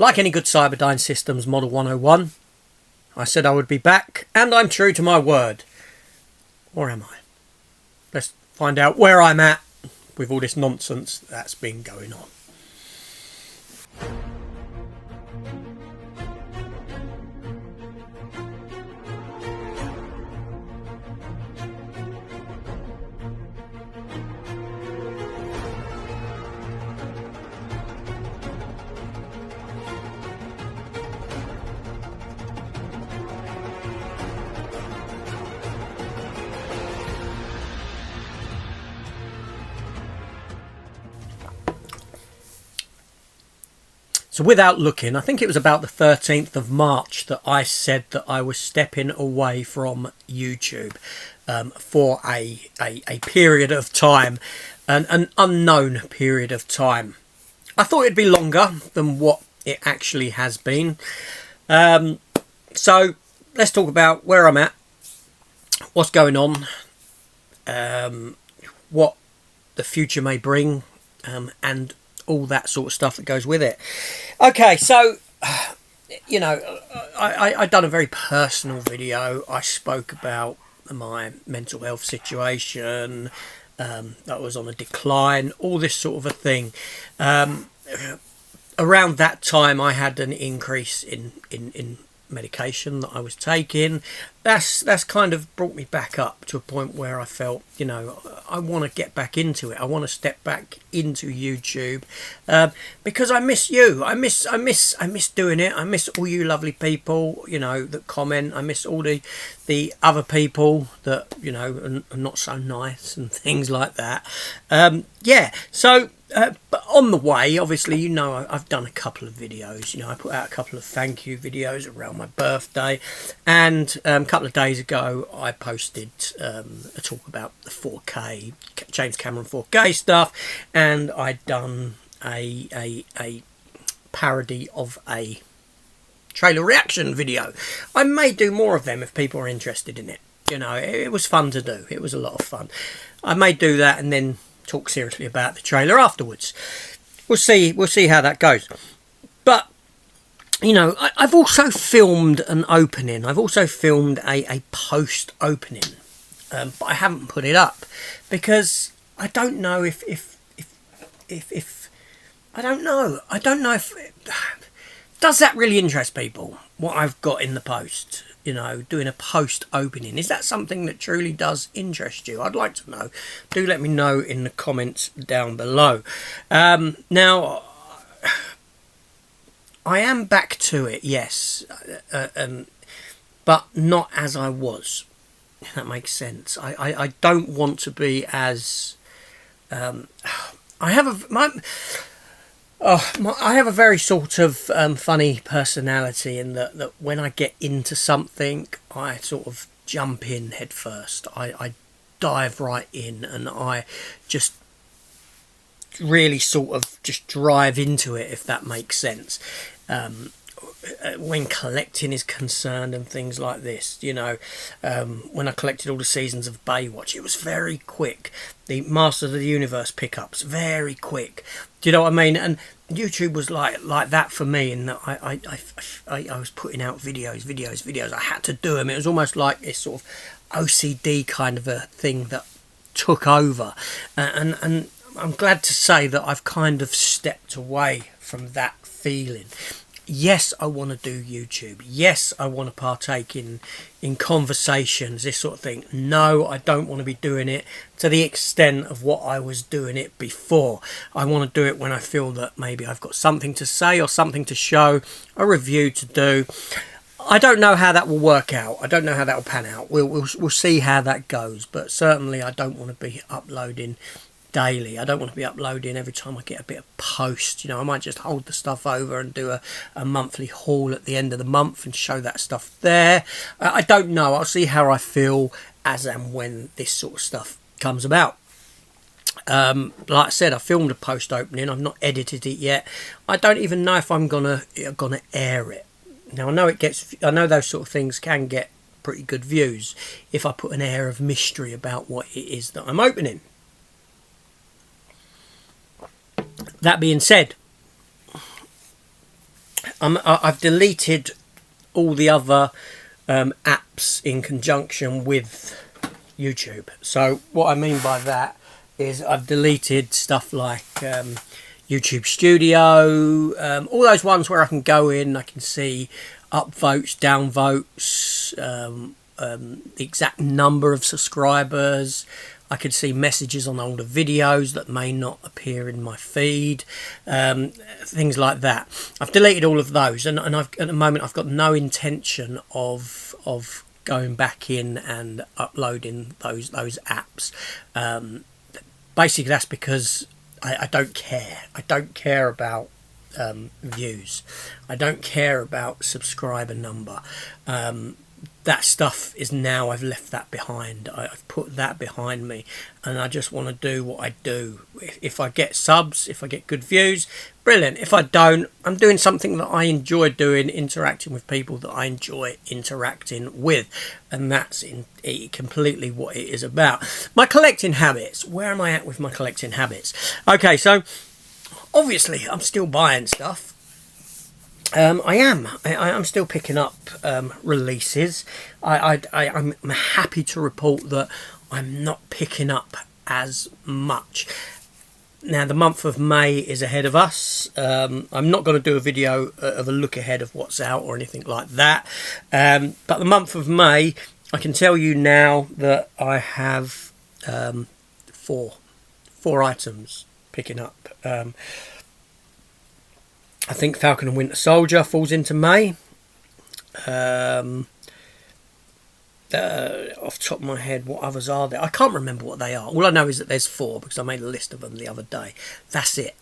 Like any good Cyberdyne Systems Model 101, I said I would be back, and I'm true to my word. Or am I? Let's find out where I'm at with all this nonsense that's been going on. So without looking, I think it was about the 13th of March that I said that I was stepping away from YouTube for a period of time, an unknown period of time. I thought it'd be longer than what it actually has been. So let's talk about where I'm at, what's going on, what the future may bring, and all that sort of stuff that goes with it. Okay, so you know, I done a very personal video. I spoke about my mental health situation, that was on a decline, all this sort of a thing. Around that time I had an increase in medication that I was taking. That's kind of brought me back up to a point where I felt, you know, I want to get back into it. I want to step back into YouTube, because I miss you. I miss doing it. I miss all you lovely people, you know, that comment. I miss all the other people that, you know, are not so nice and things like that. Yeah, so but on the way, obviously, you know, I've done a couple of videos. You know, I put out a couple of thank you videos around my birthday, and a couple of days ago I posted a talk about the 4K James Cameron 4K stuff, and I'd done a parody of a trailer reaction video. I may do more of them if people are interested in it. You know, it was fun to do. It was a lot of fun. I may do that and then talk seriously about the trailer afterwards. We'll see how that goes. But you know, I've also filmed an opening. I've also filmed a post opening, but I haven't put it up because I don't know if I don't know if does that really interest people, what I've got in the post. You know, doing a post opening, is that something that truly does interest you? I'd like to know. Do let me know in the comments down below. Now, I am back to it, yes, but not as I was, if that makes sense. I don't want to be as I have a very sort of funny personality in that when I get into something, I sort of jump in head first. I dive right in, and I just really sort of just drive into it, if that makes sense. When collecting is concerned and things like this, you know, when I collected all the seasons of Baywatch, it was very quick. The Masters of the Universe pickups, very quick. Do you know what I mean? And YouTube was like that for me, in that I was putting out videos. I had to do them. It was almost like this sort of OCD kind of a thing that took over, and I'm glad to say that I've kind of stepped away from that feeling. Yes, I want to do YouTube. Yes, I want to partake in conversations, this sort of thing. No, I don't want to be doing it to the extent of what I was doing it before. I want to do it when I feel that maybe I've got something to say or something to show, a review to do. I don't know how that will work out. I don't know how that will pan out. We'll see how that goes. But certainly I don't want to be uploading daily. I don't want to be uploading every time I get a bit of post. You know, I might just hold the stuff over and do a monthly haul at the end of the month and show that stuff there. I don't know. I'll see how I feel as and when this sort of stuff comes about. Like I said, I filmed a post opening. I've not edited it yet. I don't even know if I'm gonna air it. Now I know those sort of things can get pretty good views if I put an air of mystery about what it is that I'm opening. That being said, I've deleted all the other apps in conjunction with YouTube. So what I mean by that is I've deleted stuff like YouTube Studio, all those ones where I can go in, I can see upvotes, downvotes, the exact number of subscribers. I could see messages on older videos that may not appear in my feed, things like that. I've deleted all of those, and at the moment I've got no intention of going back in and uploading those apps. Basically, that's because I don't care. I don't care about views. I don't care about subscriber number. That stuff is now, I've left that behind. I've put that behind me, and I just want to do what I do. If I get subs, if I get good views, brilliant. If I don't, I'm doing something that I enjoy doing, interacting with people that I enjoy interacting with, and that's completely what it is about. My collecting habits. Where am I at with my collecting habits? Okay, so obviously I'm still buying stuff. I'm still picking up releases. I'm happy to report that I'm not picking up as much. Now, the month of May is ahead of us. I'm not going to do a video of a look ahead of what's out or anything like that. But the month of May, I can tell you now that I have four items picking up. I think Falcon and Winter Soldier falls into May. Off the top of my head, what others are there? I can't remember what they are. All I know is that there's 4 because I made a list of them the other day. That's it.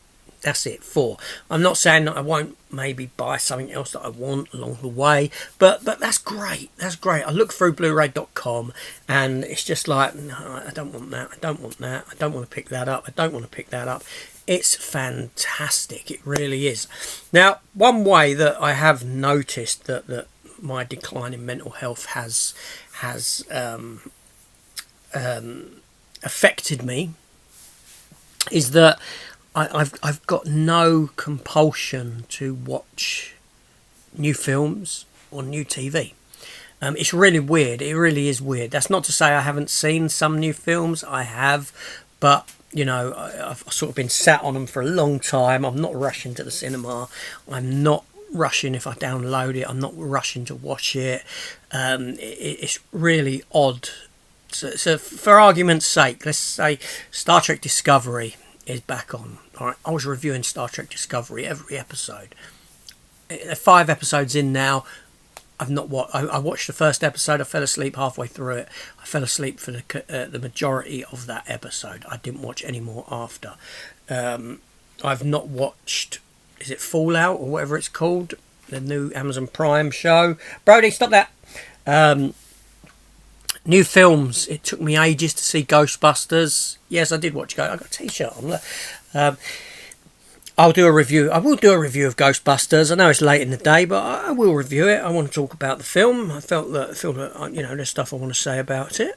4. I'm not saying that I won't maybe buy something else that I want along the way, but that's great. That's great. I look through Blu-ray.com and it's just like, no, I don't want that. I don't want that. I don't want to pick that up. I don't want to pick that up. It's fantastic. It really is. Now, one way that I have noticed that my decline in mental health has affected me is that I've got no compulsion to watch new films or new TV. It's really weird. It really is weird. That's not to say I haven't seen some new films. I have, but you know, I've sort of been sat on them for a long time. I'm not rushing to the cinema. I'm not rushing if I download it. I'm not rushing to watch it. It's really odd. So for argument's sake, let's say Star Trek Discovery is back on. All right, I was reviewing Star Trek Discovery every episode. 5 episodes in now. I watched the first episode. I fell asleep halfway through it. I fell asleep for the majority of that episode. I didn't watch any more after. I've not watched. Is it Fallout or whatever it's called? The new Amazon Prime show. Brody, stop that. New films. It took me ages to see Ghostbusters. Yes, I did watch. I got a T-shirt on. I'll do a review. I will do a review of Ghostbusters. I know it's late in the day, but I will review it. I want to talk about the film. I felt that you know, there's stuff I want to say about it.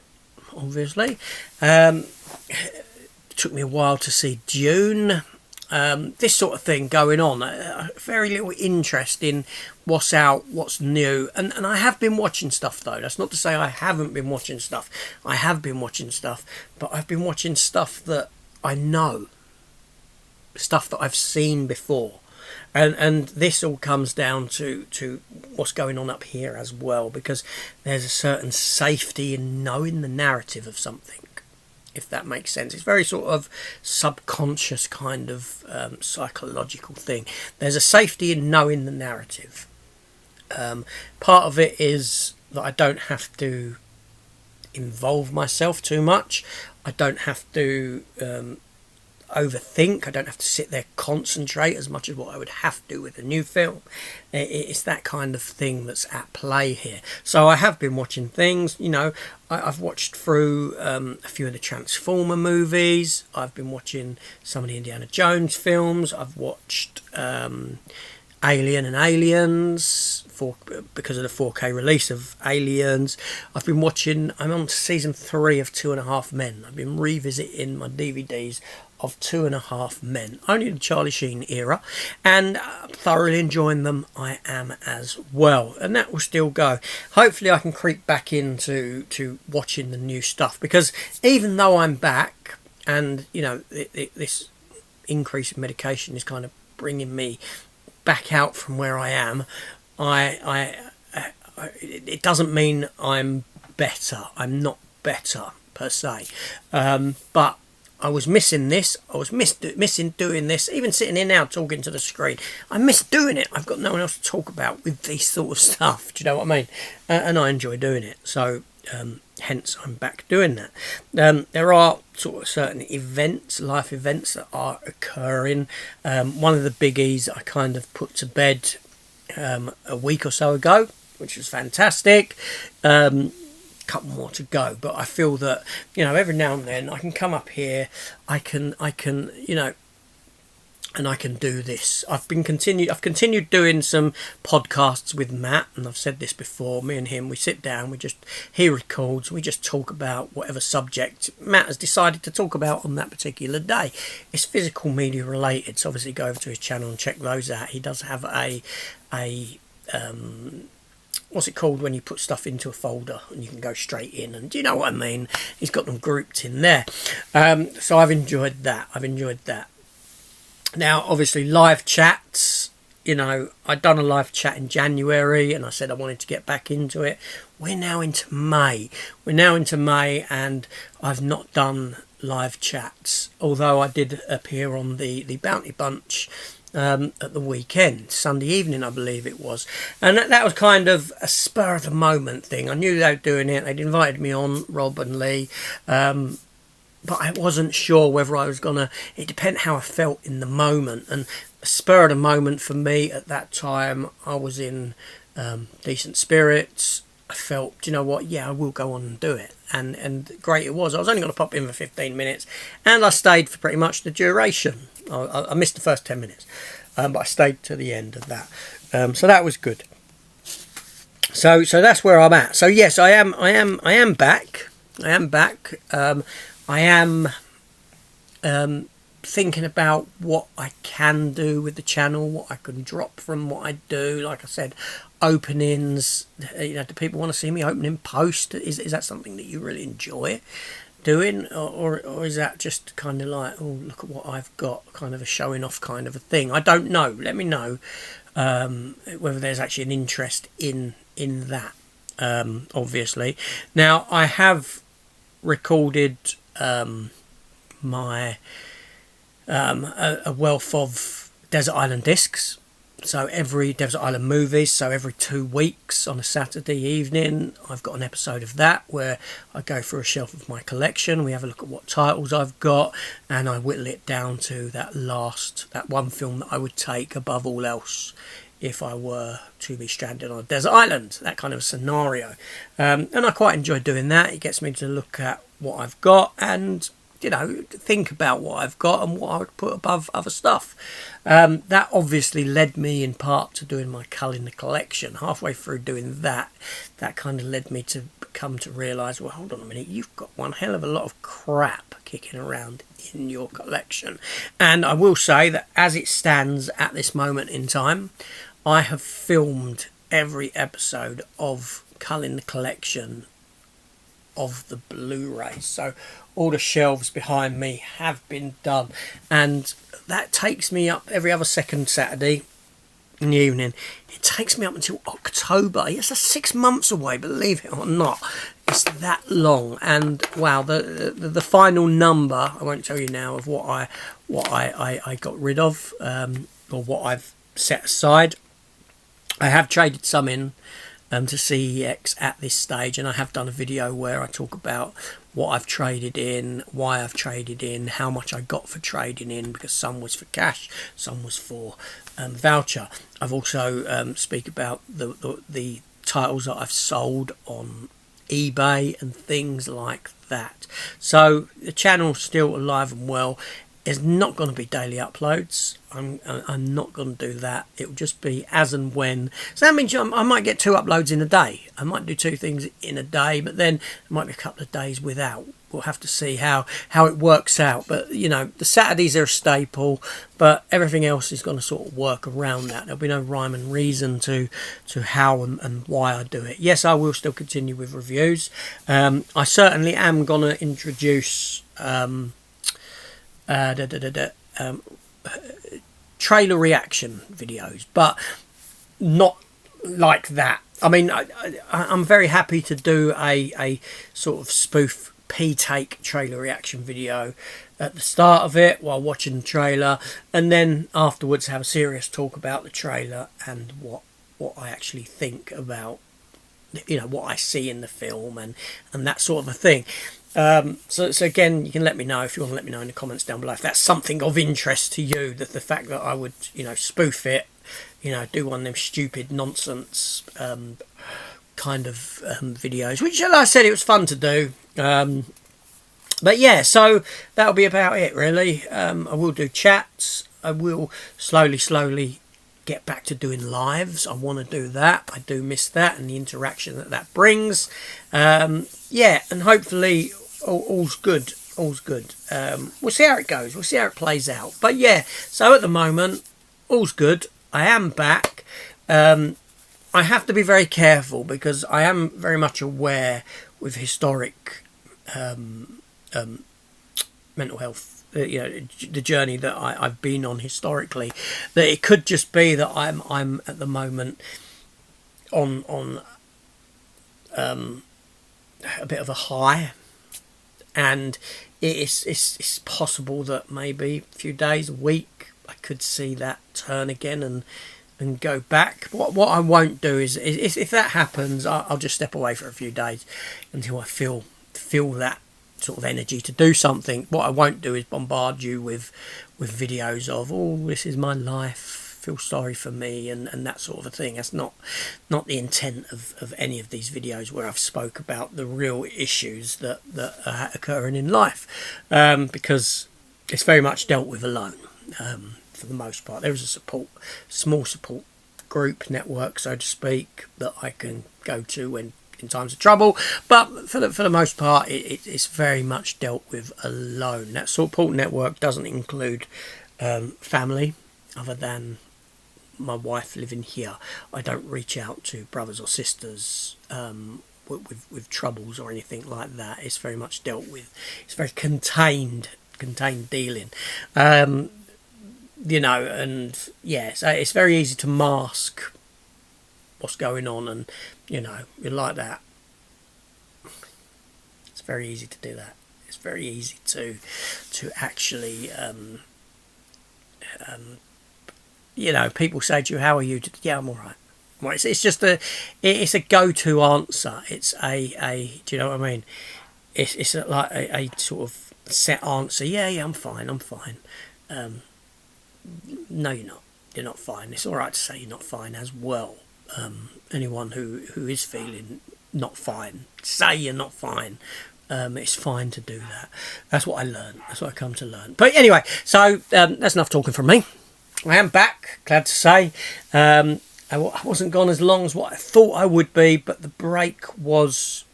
Obviously, it took me a while to see Dune. This sort of thing going on. Very little interest in what's out, what's new, and I have been watching stuff though. That's not to say I haven't been watching stuff. I have been watching stuff, but I've been watching stuff that I know. Stuff that I've seen before, and this all comes down to what's going on up here as well, because there's a certain safety in knowing the narrative of something, if that makes sense. It's very sort of subconscious kind of psychological thing. There's a safety in knowing the narrative. Part of it is that I don't have to involve myself too much. I don't have to overthink. I don't have to sit there concentrate as much as what I would have to with a new film. It's that kind of thing that's at play here. So I have been watching things, you know. I've watched through a few of the Transformer movies. I've been watching some of the Indiana Jones films. I've watched Alien and Aliens because of the 4K release of Aliens. I've been watching. I'm on season 3 of 2.5 Men. I've been revisiting my DVDs of Two and a Half Men, only the Charlie Sheen era, and thoroughly enjoying them. I am as well, and that will still go. Hopefully I can creep back into watching the new stuff, because even though I'm back, and you know, this increase in medication is kind of bringing me back out from where I am, it doesn't mean I'm better. I'm not better per se, but I was missing this. I was missing doing this. Even sitting here now talking to the screen, I miss doing it. I've got no one else to talk about with this sort of stuff. Do you know what I mean? And I enjoy doing it. So hence I'm back doing that. There are sort of certain events, life events, that are occurring. One of the biggies I kind of put to bed a week or so ago, which was fantastic. Couple more to go, but I feel that, you know, every now and then I can come up here, I can you know, and I can do this. I've continued doing some podcasts with Matt, and I've said this before. Me and him, we sit down, he records, we just talk about whatever subject Matt has decided to talk about on that particular day. It's physical media related, so obviously go over to his channel and check those out. He does have a what's it called when you put stuff into a folder and you can go straight in, and do you know what I mean? He's got them grouped in there. So I've enjoyed that. Now, obviously, live chats. You know, I'd done a live chat in January and I said I wanted to get back into it. We're now into May. And I've not done live chats, although I did appear on the Bounty Bunch at the weekend, Sunday evening I believe it was, and that was kind of a spur of the moment thing. I knew they were doing it. They'd invited me on, Rob and Lee, but I wasn't sure whether I was gonna. It depended how I felt in the moment, and a spur of the moment for me at that time, I was in decent spirits. I felt, do you know what, yeah, I will go on and do it, and great it was. I was only going to pop in for 15 minutes and I stayed for pretty much the duration. I missed the first 10 minutes, but I stayed to the end of that, so that was good. So that's where I'm at. So yes, I am back. I am thinking about what I can do with the channel, what I can drop from what I do. Like I said, openings, you know, do people want to see me opening post? Is that something that you really enjoy doing, or is that just kind of like, oh, look at what I've got, kind of a showing off kind of a thing? I don't know. Let me know whether there's actually an interest in that. Obviously, now I have recorded my a wealth of Desert Island discs. So every Desert Island movies, so every 2 weeks on a Saturday evening, I've got an episode of that where I go through a shelf of my collection. We have a look at what titles I've got, and I whittle it down to that one film that I would take above all else if I were to be stranded on a desert island, that kind of scenario. And I quite enjoy doing that. It gets me to look at what I've got and, you know, think about what I've got and what I would put above other stuff. That obviously led me in part to doing my Cull in the Collection. Halfway through doing that kind of led me to come to realise, well, hold on a minute, you've got one hell of a lot of crap kicking around in your collection. And I will say that as it stands at this moment in time, I have filmed every episode of Cull in the Collection of the Blu-rays, so all the shelves behind me have been done, and that takes me up every other second Saturday in the evening. It takes me up until October. Yes, that's 6 months away, believe it or not. It's that long. And wow, the final number, I won't tell you now, of what I got rid of, or what I've set aside. I have traded some in to CEX at this stage, and I have done a video where I talk about what I've traded in, why I've traded in, how much I got for trading in, because some was for cash, some was for voucher. I've also speak about the titles that I've sold on eBay and things like that. So the channel's still alive and well. It's not going to be daily uploads. I'm not going to do that. It will just be as and when. So that means I might get 2 uploads in a day. I might do 2 things in a day, but then there might be a couple of days without we'll have to see how it works out. But you know, the Saturdays are a staple, but everything else is going to sort of work around that. There'll be no rhyme and reason to how and why I do it. Yes, I will still continue with reviews. I certainly am going to introduce trailer reaction videos, but not like that. I mean, I'm very happy to do a sort of spoof P-take trailer reaction video at the start of it while watching the trailer, and then afterwards have a serious talk about the trailer and what I actually think about, you know, what I see in the film and that sort of a thing. So again, you can let me know if you want to let me know in the comments down below if that's something of interest to you, that the fact that I would, you know, spoof it, you know, do one of them stupid nonsense kind of videos, which, like I said, it was fun to do. But yeah, so that'll be about it really. I will do chats. I will slowly get back to doing lives. I want to do that. I do miss that and the interaction that brings. Yeah, and hopefully all's good. All's good. We'll see how it goes. We'll see how it plays out. But yeah, so at the moment, all's good. I am back. I have to be very careful because I am very much aware with historic mental health, you know, the journey that I've been on historically, that it could just be that I'm at the moment on a bit of a high, and it's possible that maybe a few days, a week, I could see that turn again and go back. What I won't do is if that happens, I'll just step away for a few days until I feel that sort of energy to do something. What I won't do is bombard you with videos of, oh, this is my life, feel sorry for me, and that sort of a thing. That's not the intent of any of these videos where I've spoke about the real issues that are occurring in life, because it's very much dealt with alone. For the most part, there is a small support group network, so to speak, that I can go to when in times of trouble, but for the most part, it's very much dealt with alone. That support network doesn't include family, other than my wife living here. I don't reach out to brothers or sisters with troubles or anything like that. It's very much dealt with. It's very contained dealing. You know, and yeah, so it's very easy to mask what's going on, and you know, you're like that. It's very easy to do that. It's very easy to actually, you know, people say to you, "How are you?" Yeah, I'm all right. Well, it's just it's a go-to answer. It's a do you know what I mean? It's like a sort of set answer. Yeah, I'm fine. I'm fine. No, you're not. You're not fine. It's all right to say you're not fine as well. Anyone who is feeling not fine, say you're not fine. It's fine to do that. That's what I learned. That's what I come to learn. But anyway, so that's enough talking from me. I am back, glad to say. I wasn't gone as long as what I thought I would be, but the break was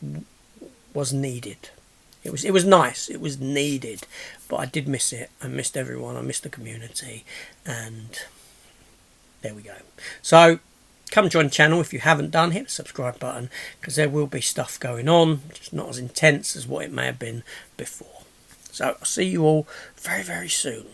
needed. It was nice. It was needed, but I did miss it. I missed everyone. I missed the community, and there we go. So come join the channel if you haven't done. Hit the subscribe button, because there will be stuff going on, just not as intense as what it may have been before. So I'll see you all very, very soon.